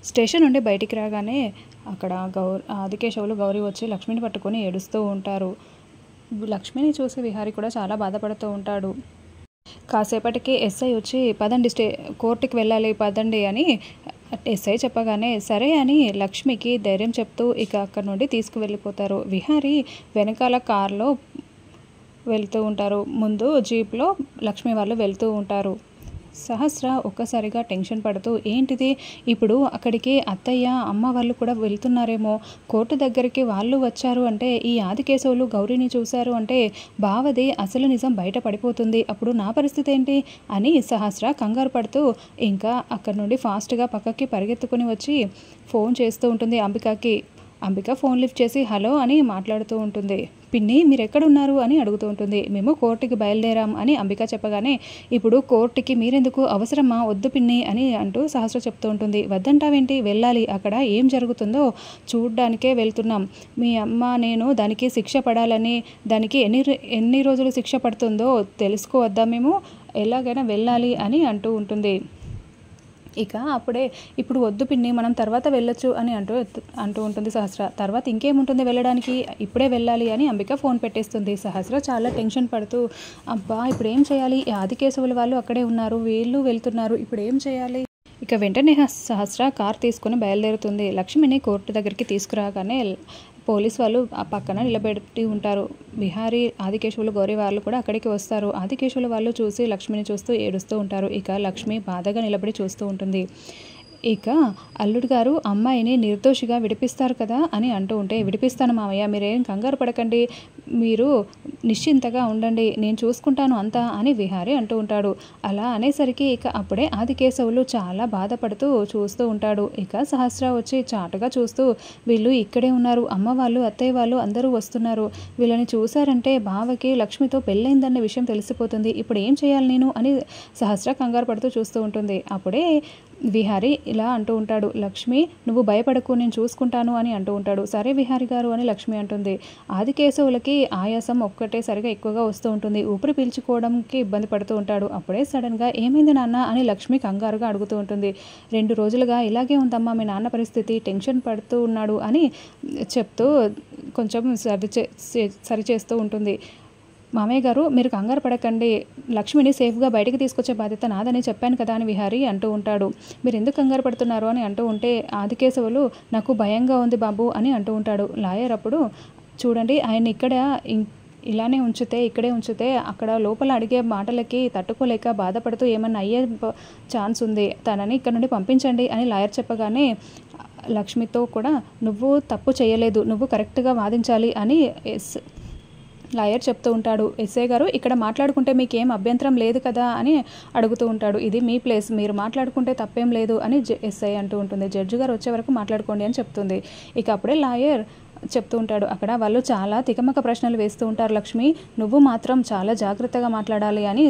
Station నుండి బయటికి రాగానే అక్కడ ఆదికేశవులు గౌరీ వచ్చి లక్ష్మిని పట్టుకొని ఏడుస్తూ ఉంటారు. లక్ష్మిని చూసి విహారీ కూడా చాలా బాధపడుతూ ఉంటాడు. కాసేపటికి ఎస్ఐ వచ్చి పదండి కోర్టుకి వెళ్ళాలి పదండి అని ఎస్ఐ చెప్పగానే సరే అని లక్ష్మికి ధైర్యం చెప్తూ ఇక అక్కడ నుండి తీసుకువెళ్ళిపోతారు. విహారీ వెనకాల కార్లో వెళ్తూ ఉంటారు. ముందు జీప్లో లక్ష్మి వాళ్ళు వెళ్తూ ఉంటారు. సహస్ర ఒక్కసారిగా టెన్షన్ పడుతూ ఏంటిది ఇప్పుడు అక్కడికి అత్తయ్య అమ్మ వాళ్ళు కూడా వెళ్తున్నారేమో, కోర్టు దగ్గరికి వాళ్ళు వచ్చారు అంటే ఈ ఆదికేశవులు గౌరీని చూశారు అంటే బావది అసలు నిజం బయట పడిపోతుంది, అప్పుడు నా పరిస్థితి ఏంటి అని సహస్ర కంగారు పడుతూ ఇంకా అక్కడ నుండి ఫాస్ట్గా పక్కకి పరిగెత్తుకుని వచ్చి ఫోన్ చేస్తూ ఉంటుంది అంబికకి. అంబిక ఫోన్ లిఫ్ట్ చేసి హలో అని మాట్లాడుతూ ఉంటుంది. పిన్ని మీరు ఎక్కడున్నారు అని అడుగుతూ ఉంటుంది. మేము కోర్టుకి బయలుదేరాం అని అంబిక చెప్పగానే ఇప్పుడు కోర్టుకి మీరెందుకు, అవసరమా, వద్దు పిన్ని అని అంటూ సహస్ర చెప్తూ ఉంటుంది. వద్దంటావేంటి, వెళ్ళాలి, అక్కడ ఏం జరుగుతుందో చూడ్డానికే వెళ్తున్నాం. మీ అమ్మ నేను దానికి శిక్ష పడాలని, దానికి ఎన్ని రోజులు శిక్ష పడుతుందో తెలుసుకోవద్దా, మేము ఎలాగైనా వెళ్ళాలి అని అంటూ ఉంటుంది. ఇక అప్పుడే ఇప్పుడు వద్దు పిన్ని మనం తర్వాత వెళ్ళొచ్చు అని అంటూ ఉంటుంది సహస్ర. తర్వాత ఇంకేముంటుంది వెళ్ళడానికి, ఇప్పుడే వెళ్ళాలి అని అంబిక ఫోన్ పెట్టేస్తుంది. సహస్ర చాలా టెన్షన్ పడుతూ అబ్బా ఇప్పుడు ఏం చేయాలి, ఆదికేశవుల వాళ్ళు అక్కడే ఉన్నారు, వీళ్ళు వెళ్తున్నారు, ఇప్పుడు ఏం చేయాలి. ఇక వెంటనే సహస్ర కార్ తీసుకుని బయలుదేరుతుంది. లక్ష్మిని కోర్టు దగ్గరికి తీసుకురాగానే పోలీస్ వాళ్ళు ఆ పక్కన నిలబెట్టి ఉంటారు. విహారీ ఆదికేశవులు గౌరీ వాళ్ళు కూడా అక్కడికి వస్తారు. ఆదికేశవుల వాళ్ళు చూసి లక్ష్మిని చూస్తూ ఏడుస్తూ ఉంటారు. ఇక లక్ష్మి బాధగా నిలబడి చూస్తూ ఉంటుంది. ఇక అల్లుడు గారు అమ్మాయిని నిర్దోషిగా విడిపిస్తారు కదా అని అంటూ ఉంటే విడిపిస్తాను మామయ్య, మీరేం కంగారు పడకండి, మీరు నిశ్చింతగా ఉండండి, నేను చూసుకుంటాను అంతా అని విహారీ అంటూ ఉంటాడు. అలా అనేసరికి ఇక అప్పుడే ఆదికేశవులు చాలా బాధపడుతూ చూస్తూ ఉంటాడు. ఇక సహస్ర వచ్చి చాటుగా చూస్తూ వీళ్ళు ఇక్కడే ఉన్నారు, అమ్మ వాళ్ళు అత్తయ్య వాళ్ళు అందరూ వస్తున్నారు, వీళ్ళని చూశారంటే బావకి లక్ష్మితో పెళ్ళైందన్న విషయం తెలిసిపోతుంది, ఇప్పుడు ఏం చేయాలి నేను అని సహస్ర కంగారు పడుతూ చూస్తూ ఉంటుంది. అప్పుడే విహారీ ఇలా అంటూ ఉంటాడు. లక్ష్మి నువ్వు భయపడకు, నేను చూసుకుంటాను అని అంటూ ఉంటాడు. సరే విహారీ గారు అని లక్ష్మి అంటుంది. ఆదికేశవులకి ఆయాసం ఒక్కటేసరిగా ఎక్కువగా వస్తూ ఉంటుంది. ఊపిరి పీల్చుకోవడానికి ఇబ్బంది పడుతూ ఉంటాడు. అప్పుడే సడన్గా ఏమైంది నాన్న అని లక్ష్మి కంగారుగా అడుగుతూ ఉంటుంది. 2 రోజులుగా ఇలాగే ఉందమ్మా మీ నాన్న పరిస్థితి, టెన్షన్ పడుతూ ఉన్నాడు అని చెప్తూ కొంచెం సరిచేస్తూ ఉంటుంది. మామయ్య గారు మీరు కంగారు పడకండి, లక్ష్మిని సేఫ్గా బయటికి తీసుకొచ్చే బాధ్యత నాదని చెప్పాను కదా అని విహారీ అంటూ ఉంటాడు. మీరు ఎందుకు కంగారు పడుతున్నారు అని అంటూ ఉంటే ఆదికేశవులు నాకు భయంగా ఉంది బాబు అని అంటూ ఉంటాడు. లాయర్ అప్పుడు చూడండి ఆయన ఇక్కడ ఇలానే ఇక్కడే ఉంచితే అక్కడ లోపల అడిగే మాటలకి తట్టుకోలేక బాధపడుతూ ఏమన్నా అయ్యే ఛాన్స్ ఉంది, తనని ఇక్కడ నుండి పంపించండి అని లాయర్ చెప్పగానే లక్ష్మితో కూడా నువ్వు తప్పు చేయలేదు, నువ్వు కరెక్ట్గా వాదించాలి అని లాయర్ చెప్తూ ఉంటాడు. ఎస్ఐ గారు ఇక్కడ మాట్లాడుకుంటే మీకేం అభ్యంతరం లేదు కదా అని అడుగుతూ ఉంటాడు. ఇది మీ ప్లేస్, మీరు మాట్లాడుకుంటే తప్పేం లేదు అని ఎస్ఐ అంటూ ఉంటుంది. జడ్జి గారు వచ్చే వరకు మాట్లాడుకోండి అని చెప్తుంది. ఇక అప్పుడే లాయర్ చెప్తూ ఉంటాడు. అక్కడ వాళ్ళు చాలా తికమక ప్రశ్నలు వేస్తూ ఉంటారు లక్ష్మి, నువ్వు మాత్రం చాలా జాగ్రత్తగా మాట్లాడాలి అని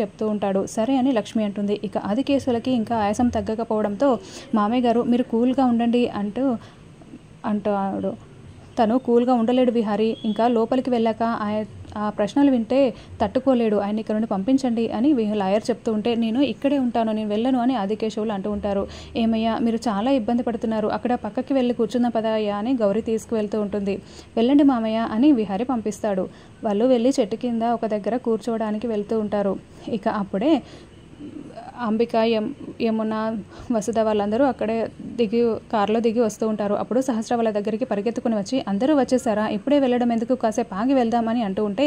చెప్తూ ఉంటాడు. సరే అని లక్ష్మి అంటుంది. ఇక ఆదికేశవులకి ఇంకా ఆయాసం తగ్గకపోవడంతో మామయ్య గారు మీరు కూల్గా ఉండండి అంటాడు. తను కూల్గా ఉండలేడు విహారీ, ఇంకా లోపలికి వెళ్ళాక ఆ ప్రశ్నలు వింటే తట్టుకోలేడు, ఆయన ఇక్కడ నుండి పంపించండి అని లాయర్ చెప్తూ ఉంటే నేను ఇక్కడే ఉంటాను, నేను వెళ్ళను అని ఆదికేశవులు అంటూ ఉంటారు. ఏమయ్యా మీరు చాలా ఇబ్బంది పడుతున్నారు, అక్కడ పక్కకి వెళ్ళి కూర్చుందాం పదయ్యా అని గౌరీ తీసుకువెళ్తూ ఉంటుంది. వెళ్ళండి మామయ్య అని విహారీ పంపిస్తాడు. వాళ్ళు వెళ్ళి చెట్టు కింద ఒక దగ్గర కూర్చోవడానికి వెళ్తూ ఉంటారు. ఇక అప్పుడే అంబిక యమున వసుధ వాళ్ళందరూ అక్కడే కారులో దిగి వస్తూ ఉంటారు. అప్పుడు సహస్ర వాళ్ళ దగ్గరికి పరిగెత్తుకుని వచ్చి అందరూ వచ్చేసారా, ఇప్పుడే వెళ్ళడం ఎందుకు, కాసేపు ఆగి వెళ్దామని అంటూ ఉంటే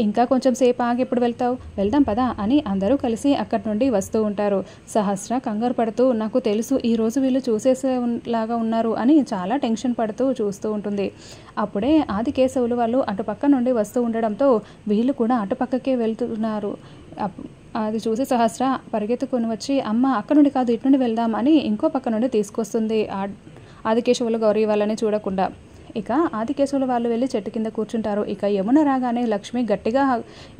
ఇంకా కొంచెం సేపు ఆగి ఎప్పుడు వెళ్తావు, వెళ్దాం పదా అని అందరూ కలిసి అక్కడి నుండి వస్తూ ఉంటారు. సహస్ర కంగారు పడుతూ నాకు తెలుసు ఈరోజు వీళ్ళు చూసేసేలాగా ఉన్నారు అని చాలా టెన్షన్ పడుతూ చూస్తూ ఉంటుంది. అప్పుడే ఆదికేశవులు వాళ్ళు అటుపక్క నుండి వస్తూ ఉండడంతో వీళ్ళు కూడా అటుపక్కకే వెళ్తున్నారు. అది చూసి సహస్ర పరిగెత్తుకొని వచ్చి అమ్మ అక్కడ నుండి కాదు ఇటు నుండి వెళ్దాం అని ఇంకో పక్క నుండి తీసుకొస్తుంది ఆదికేశవులు గౌరీ వాళ్ళని చూడకుండా. ఇక ఆదికేశవులు వాళ్ళు వెళ్ళి చెట్టు కింద కూర్చుంటారు. ఇక యమున రాగానే లక్ష్మి గట్టిగా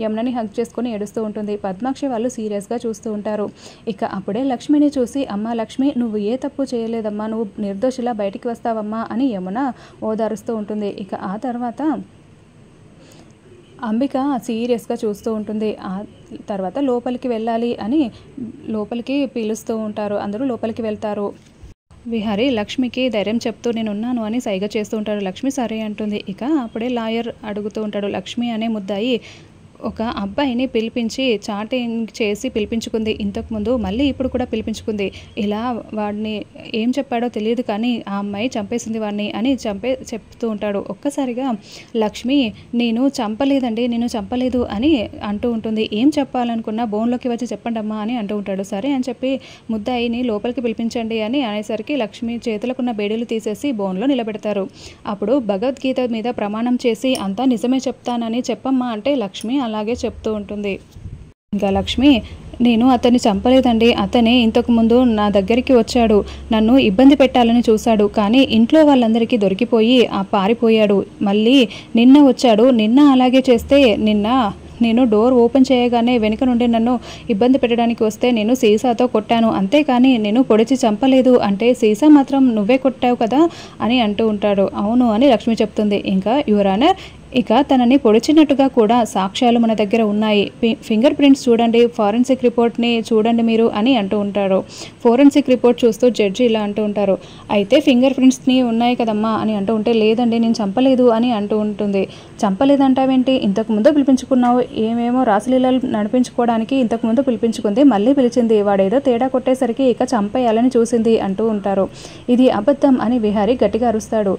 యమునని హగ్ చేసుకుని ఏడుస్తూ ఉంటుంది. పద్మాక్షి వాళ్ళు సీరియస్గా చూస్తూ ఉంటారు. ఇక అప్పుడే లక్ష్మిని చూసి అమ్మ లక్ష్మి నువ్వు ఏ తప్పు చేయలేదమ్మా, నువ్వు నిర్దోషిలా బయటికి వస్తావమ్మా అని యమున ఓదారుస్తూ ఉంటుంది. ఇక ఆ తర్వాత అంబిక సీరియస్గా చూస్తూ ఉంటుంది. ఆ తర్వాత లోపలికి వెళ్ళాలి అని లోపలికి పిలుస్తూ ఉంటారు. అందరూ లోపలికి వెళ్తారు. విహారీ లక్ష్మికి ధైర్యం చెప్తూ నేనున్నాను అని సైగ చేస్తూ ఉంటాడు. లక్ష్మి సరే అంటుంది. ఇక అప్పుడే లాయర్ అడుగుతూ ఉంటాడు. లక్ష్మి అనే ముద్దాయి ఒక అబ్బాయిని పిలిపించి చాటింగ్ చేసి పిలిపించుకుంది ఇంతకుముందు, మళ్ళీ ఇప్పుడు కూడా పిలిపించుకుంది. ఇలా వాడిని ఏం చెప్పాడో తెలియదు కానీ ఆ అమ్మాయి చంపేసింది వాడిని అని చెప్తూ ఉంటాడు. ఒక్కసారిగా లక్ష్మి నేను చంపలేదండి, నేను చంపలేదు అని అంటూ ఉంటుంది. ఏం చెప్పాలనుకున్నా బోన్లోకి వచ్చి చెప్పండి అమ్మా అని అంటూ ఉంటాడు. సరే అని చెప్పి ముద్దాయిని లోపలికి పిలిపించండి అని అనేసరికి లక్ష్మి చేతులకున్న బేడీలు తీసేసి బోన్లో నిలబెడతారు. అప్పుడు భగవద్గీత మీద ప్రమాణం చేసి అంతా నిజమే చెప్తానని చెప్పమ్మా అంటే లక్ష్మి అలాగే చెప్తూ ఉంటుంది. ఇంకా లక్ష్మి నేను అతన్ని చంపలేదండి, అతనే ఇంతకుముందు నా దగ్గరికి వచ్చాడు, నన్ను ఇబ్బంది పెట్టాలని చూశాడు, కానీ ఇంట్లో వాళ్ళందరికీ దొరికిపోయి పారిపోయాడు. మళ్ళీ నిన్న వచ్చాడు, నిన్న అలాగే చేస్తే నేను డోర్ ఓపెన్ చేయగానే వెనుక నుండి నన్ను ఇబ్బంది పెట్టడానికి వస్తే నేను సీసాతో కొట్టాను, అంతేకాని నేను పొడిచి చంపలేదు అంటే సీసా మాత్రం నువ్వే కొట్టావు కదా అని అంటూ ఉంటాడు. అవును అని లక్ష్మి చెప్తుంది. ఇంకా యువర్ ఆనర్ ఇక తనని పొడిచినట్టుగా కూడా సాక్ష్యాలు మన దగ్గర ఉన్నాయి, ఫింగర్ ప్రింట్స్ చూడండి, ఫారెన్సిక్ రిపోర్ట్ని చూడండి మీరు అని అంటూ ఉంటారు. ఫోరెన్సిక్ రిపోర్ట్ చూస్తూ జడ్జి ఇలా అంటూ ఉంటారు. అయితే ఫింగర్ ప్రింట్స్ని ఉన్నాయి కదమ్మా అని అంటూ ఉంటే లేదండి నేను చంపలేదు అని అంటూ ఉంటుంది. చంపలేదంటావేంటి, ఇంతకుముందు పిలిపించుకున్నావు, ఏమేమో రాసలీలలు నడిపించుకోవడానికి ఇంతకుముందు పిలిపించుకుంది, మళ్ళీ పిలిచింది, వాడేదో తేడా కొట్టేసరికి ఇక చంపేయాలని చూసింది అంటూ ఉంటారు. ఇది అబద్ధం అని విహారీ గట్టిగా అరుస్తాడు.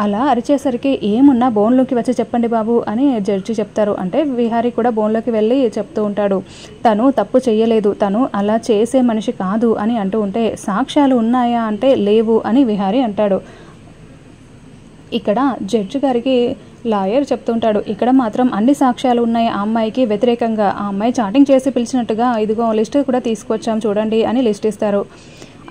అలా అరిచేసరికి ఏమున్నా బోన్లోకి వచ్చి చెప్పండి బాబు అని జడ్జి చెప్తారు. అంటే విహారీ కూడా బోన్లోకి వెళ్ళి చెప్తూ ఉంటాడు. తను తప్పు చేయలేదు, తను అలా చేసే మనిషి కాదు అని అంటూ ఉంటే సాక్ష్యాలు ఉన్నాయా అంటే లేవు అని విహారీ అంటాడు. ఇక్కడ జడ్జి గారికి లాయర్ చెప్తుంటాడు. ఇక్కడ మాత్రం అన్ని సాక్ష్యాలు ఉన్నాయి ఆ అమ్మాయికి వ్యతిరేకంగా, ఆ అమ్మాయి చాటింగ్ చేసి పిలిచినట్టుగా ఇదిగో లిస్ట్ కూడా తీసుకొచ్చాం చూడండి అని లిస్ట్ ఇస్తారు.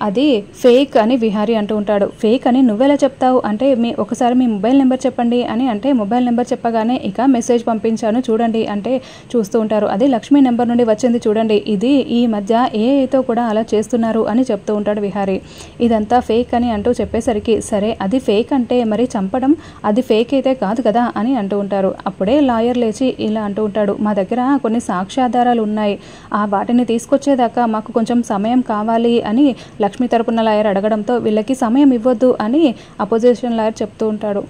అది ఫేక్ అని విహారీ అంటూ ఉంటాడు. ఫేక్ అని నువ్వెలా చెప్తావు అంటే ఒకసారి మీ మొబైల్ నెంబర్ చెప్పండి అని అంటే మొబైల్ నెంబర్ చెప్పగానే ఇక మెసేజ్ పంపించాను చూడండి అంటే చూస్తూ ఉంటారు. అది లక్ష్మి నెంబర్ నుండి వచ్చింది చూడండి, ఇది ఈ మధ్య ఏఐతో కూడా అలా చేస్తున్నారు అని చెప్తూ ఉంటాడు విహారీ. ఇదంతా ఫేక్ అని అంటూ చెప్పేసరికి సరే అది ఫేక్ అంటే మరి చంపడం అది ఫేక్ అయితే కాదు కదా అని అంటూ ఉంటారు. అప్పుడే లాయర్ లేచి ఇలా అంటూ ఉంటాడు. మా దగ్గర కొన్ని సాక్ష్యాధారాలు ఉన్నాయి, ఆ వాటిని తీసుకొచ్చేదాకా మాకు కొంచెం సమయం కావాలి అని లక్ష్మి తరపున లాయర్ అడగడంతో వీళ్ళకి సమయం ఇవ్వద్దు అని అపోజిషన్ లాయర్ చెప్తూ ఉంటాడు.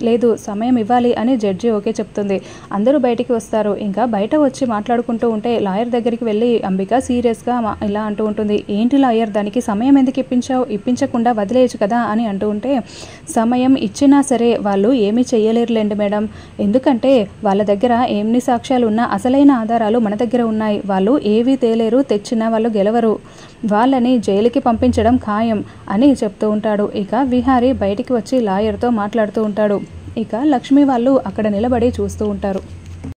లేదు సమయం ఇవ్వాలి అని జడ్జి ఓకే చెప్తుంది. అందరూ బయటికి వస్తారు. ఇంకా బయట వచ్చి మాట్లాడుకుంటూ ఉంటే లాయర్ దగ్గరికి వెళ్ళి అంబిక సీరియస్గా ఇలా అంటూ ఉంటుంది. ఏంటి లాయర్ దానికి సమయం ఎందుకు ఇప్పించావు, ఇప్పించకుండా వదిలేయచ్చు కదా అని అంటూ ఉంటే సమయం ఇచ్చినా సరే వాళ్ళు ఏమీ చెయ్యలేరులేండి మేడం, ఎందుకంటే వాళ్ళ దగ్గర ఎన్ని సాక్ష్యాలు ఉన్నా అసలైన ఆధారాలు మన దగ్గర ఉన్నాయి, వాళ్ళు ఏవీ తేలేరు, తెచ్చినా వాళ్ళు గెలవరు, వాళ్ళని జైలుకి పంపించడం ఖాయం అని చెప్తూ ఉంటాడు. ఇక విహారీ బయటికి వచ్చి లాయర్తో మాట్లాడుతూ ఉంటాడు. ఇక లక్ష్మి వాళ్ళు అక్కడ నిలబడి చూస్తూ ఉంటారు.